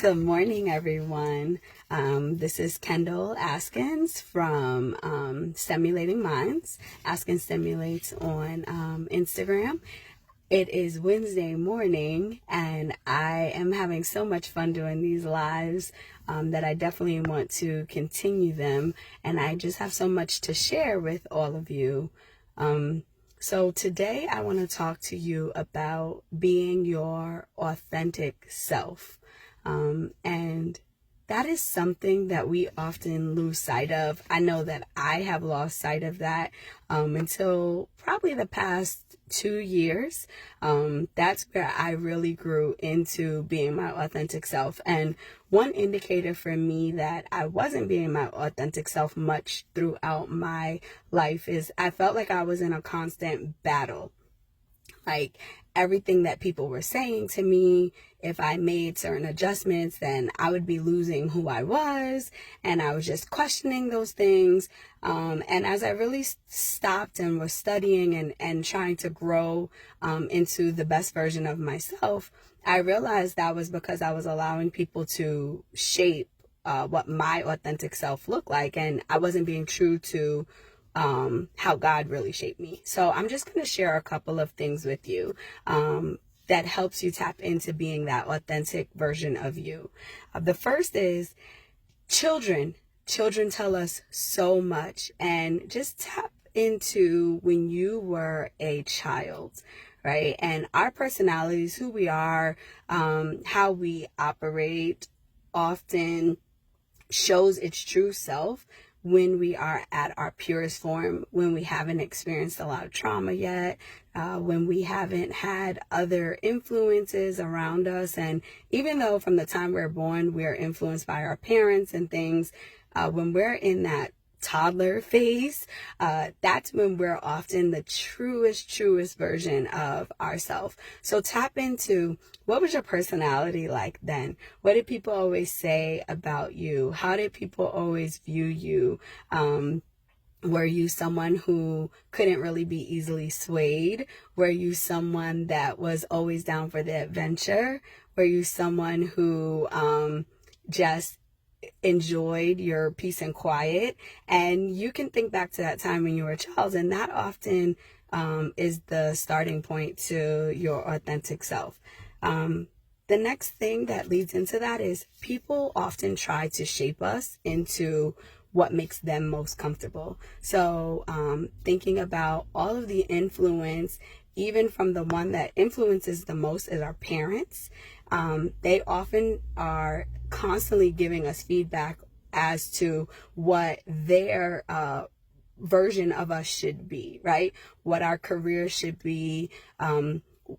Good morning, everyone. This is Kendall Askins from Stimulating Minds. Askins Stimulates on Instagram. It is Wednesday morning, and I am having so much fun doing these lives that I definitely want to continue them. And I just have so much to share with all of you. So today I want to talk to you about being your authentic self. And that is something that we often lose sight of. I know that I have lost sight of that until probably the past 2 years. That's where I really grew into being my authentic self. And one indicator for me that I wasn't being my authentic self much throughout my life is I felt like I was in a constant battle. Like everything that people were saying to me, if I made certain adjustments, then I would be losing who I was. And I was just questioning those things. And as I really stopped and was studying and trying to grow into the best version of myself, I realized that was because I was allowing people to shape what my authentic self looked like. And I wasn't being true to how God really shaped me. So I'm just going to share a couple of things with you that helps you tap into being that authentic version of you. The first is children. Children tell us so much, and just tap into when you were a child, right? And our personalities, who we are, how we operate often shows its true self when we are at our purest form, when we haven't experienced a lot of trauma yet, when we haven't had other influences around us. And even though from the time we're born, we're influenced by our parents and things, when we're in that toddler phase, that's when we're often the truest version of ourselves. So tap into, what was your personality like then? What did people always say about you? How did people always view you? Were you someone who couldn't really be easily swayed? Were you someone that was always down for the adventure? Were you someone who just enjoyed your peace and quiet? And you can think back to that time when you were a child, and that often is the starting point to your authentic self. The next thing that leads into that is people often try to shape us into what makes them most comfortable. So thinking about all of the influence, even from the one that influences the most is our parents. They often are constantly giving us feedback as to what their version of us should be, right? What our career should be,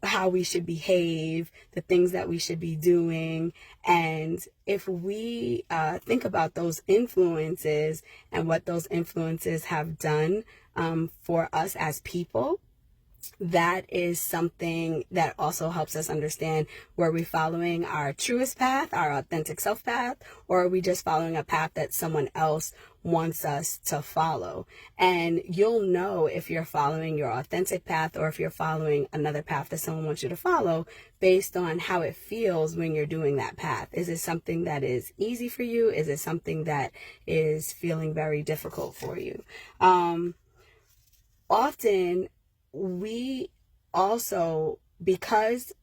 how we should behave, the things that we should be doing. And if we think about those influences and what those influences have done for us as people, that is something that also helps us understand, were we following our truest path, our authentic self path, or are we just following a path that someone else wants us to follow? And you'll know if you're following your authentic path or if you're following another path that someone wants you to follow based on how it feels when you're doing that path. Is it something that is easy for you? Is it something that is feeling very difficult for you? Often we also, because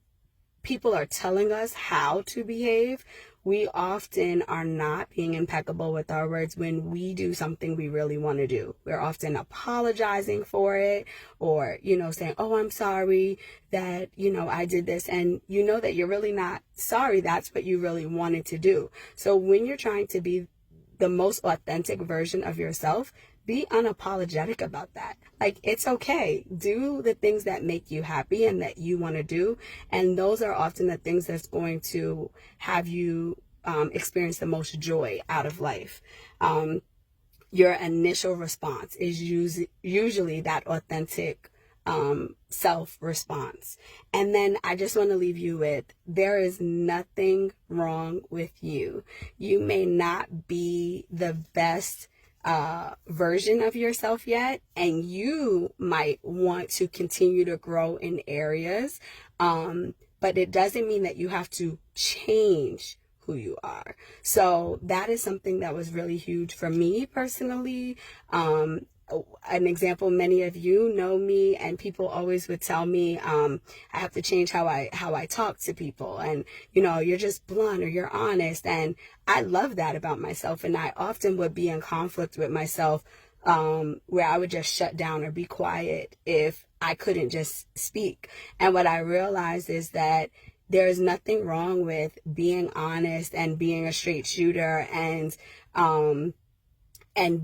people are telling us how to behave, we often are not being impeccable with our words when we do something we really want to do. We're often apologizing for it, or, saying, oh, I'm sorry that, I did this. And you know that you're really not sorry. That's what you really wanted to do. So when you're trying to be the most authentic version of yourself, be unapologetic about that. Like, it's okay. Do the things that make you happy and that you want to do. And those are often the things that's going to have you experience the most joy out of life. Your initial response is usually that authentic self response. And then I just want to leave you with, there is nothing wrong with you. You may not be the best version of yourself yet, and you might want to continue to grow in areas, but it doesn't mean that you have to change who you are. So that is something that was really huge for me personally. An example, many of you know me, and people always would tell me I have to change how I talk to people, and you're just blunt or you're honest, and I love that about myself. And I often would be in conflict with myself, where I would just shut down or be quiet if I couldn't just speak. And what I realized is that there is nothing wrong with being honest and being a straight shooter and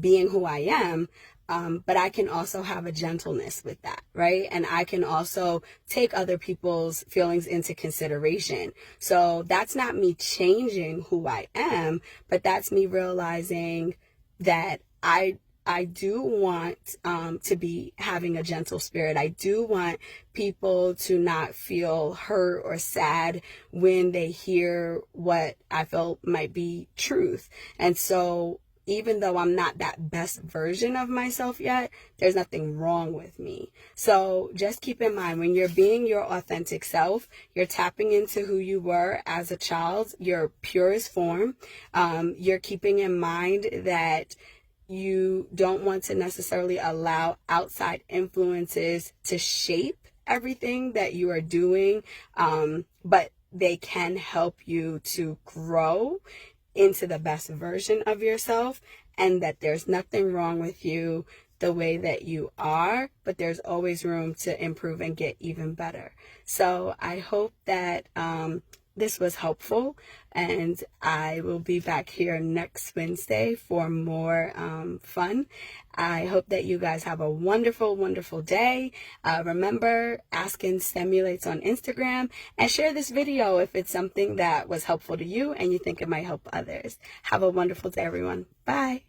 being who I am. But I can also have a gentleness with that, right? And I can also take other people's feelings into consideration. So that's not me changing who I am, but that's me realizing that I do want to be having a gentle spirit. I do want people to not feel hurt or sad when they hear what I feel might be truth. And so even though I'm not that best version of myself yet, there's nothing wrong with me. So just keep in mind, when you're being your authentic self, you're tapping into who you were as a child, your purest form. You're keeping in mind that you don't want to necessarily allow outside influences to shape everything that you are doing, but they can help you to grow into the best version of yourself, and that there's nothing wrong with you the way that you are, but there's always room to improve and get even better. So I hope that this was helpful, and I will be back here next Wednesday for more fun. I hope that you guys have a wonderful, wonderful day. Remember, Askin Stimulates on Instagram, and share this video if it's something that was helpful to you and you think it might help others. Have a wonderful day, everyone. Bye.